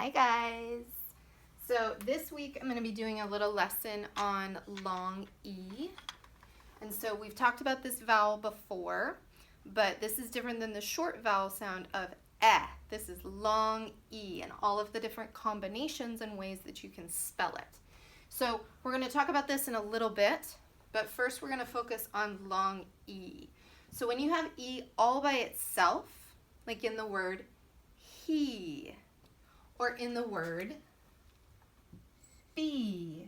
Hi guys! So this week I'm going to be doing a little lesson on long E. And so we've talked about this vowel before, but this is different than the short vowel sound of eh. This is long E and all of the different combinations and ways that you can spell it. So we're going to talk about this in a little bit, but first we're going to focus on long E. So when you have E all by itself, like in the word he, or in the word be,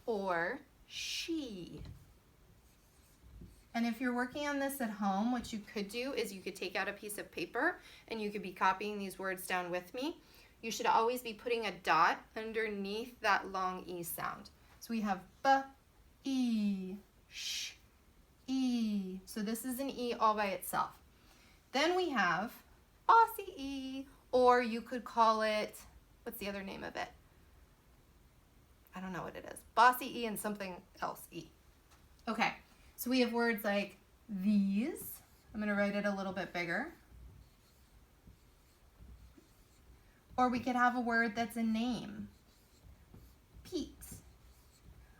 or she. And if you're working on this at home, what you could do is you could take out a piece of paper and you could be copying these words down with me. You should always be putting a dot underneath that long E sound. So we have b, e, sh, e. So this is an E all by itself. Then we have bossy E, or you could call it, what's the other name of it? I don't know what it is. Bossy E and something else E. Okay, so we have words like these. I'm going to write it a little bit bigger. Or we could have a word that's a name. Pete.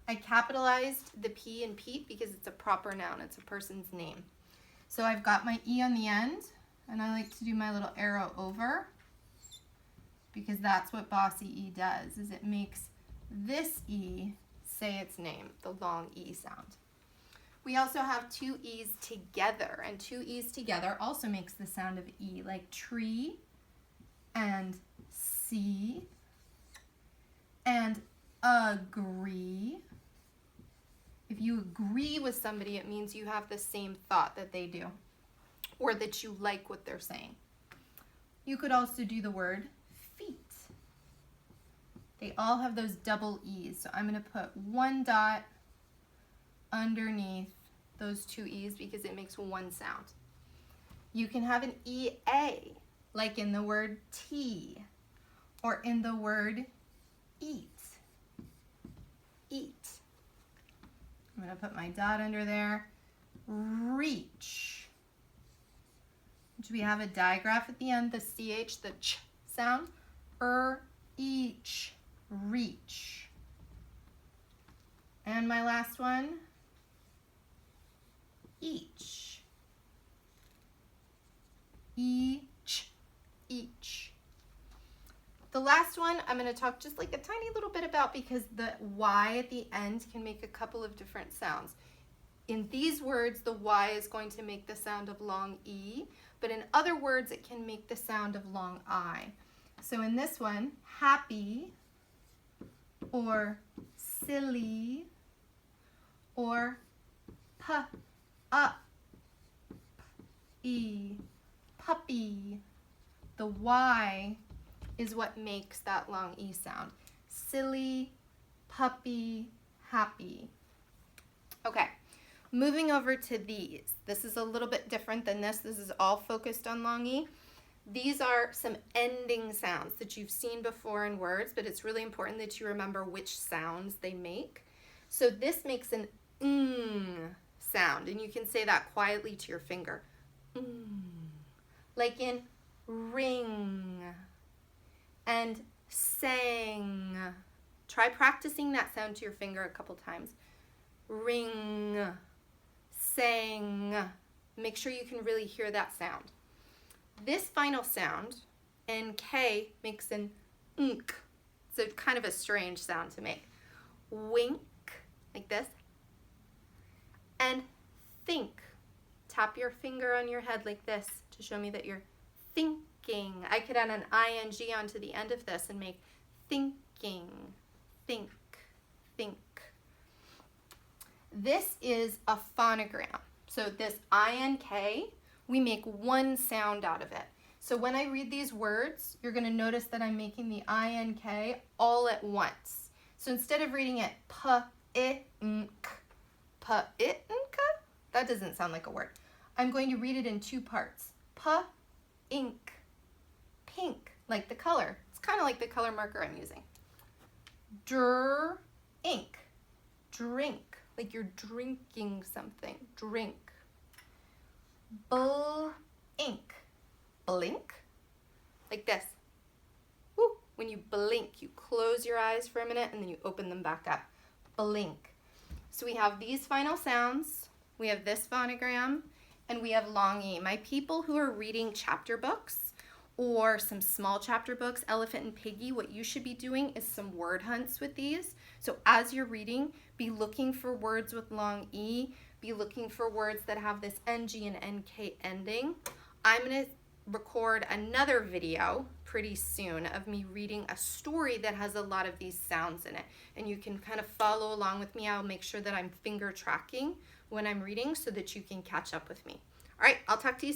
I capitalized the P in Pete because it's a proper noun. It's a person's name. So I've got my E on the end, and I like to do my little arrow over because that's what bossy E does, is it makes this E say its name, the long E sound. We also have two E's together, and two E's together also makes the sound of E, like tree and see and agree. If you agree with somebody, it means you have the same thought that they do, or that you like what they're saying. You could also do the word feet. They all have those double E's, so I'm going to put one dot underneath those two E's because it makes one sound. You can have an EA, like in the word tea, or in the word eat. Eat. I'm going to put my dot under there. Reach. Which we have a digraph at the end, the CH, the ch sound. Each. Reach. And my last one, each. Each. Each. The last one I'm going to talk just like a tiny little bit about because the Y at the end can make a couple of different sounds. In these words, the Y is going to make the sound of long E, but in other words, it can make the sound of long I. So in this one, happy, or silly, or puppy. The Y is what makes that long E sound. Silly, puppy, happy. Okay, moving over to these. This is a little bit different than this. This is all focused on long E. These are some ending sounds that you've seen before in words, but it's really important that you remember which sounds they make. So this makes an sound, and you can say that quietly to your finger. Like in ring and sang. Try practicing that sound to your finger a couple times. Ring, sang. Make sure you can really hear that sound. This final sound, NK, makes an nk. It's kind of a strange sound to make. Wink, like this. And think. Tap your finger on your head like this to show me that you're thinking. I could add an ing onto the end of this and make thinking. Think, think. This is a phonogram. So this INK, we make one sound out of it. So when I read these words, you're going to notice that I'm making the INK all at once. So instead of reading it p-i-nk, that doesn't sound like a word. I'm going to read it in two parts. P-ink, pink, like the color. It's kind of like the color marker I'm using. Dr-ink, drink, like you're drinking something, drink. Bl-ink, blink, like this. When you blink, you close your eyes for a minute and then you open them back up. Blink. So we have these final sounds, we have this phonogram, and we have long E. My people who are reading chapter books or some small chapter books, Elephant and Piggy, what you should be doing is some word hunts with these. So as you're reading, be looking for words with long E, be looking for words that have this NG and NK ending. I'm going to record another video pretty soon of me reading a story that has a lot of these sounds in it, and you can kind of follow along with me. I'll make sure that I'm finger tracking when I'm reading so that you can catch up with me. All right, I'll talk to you soon.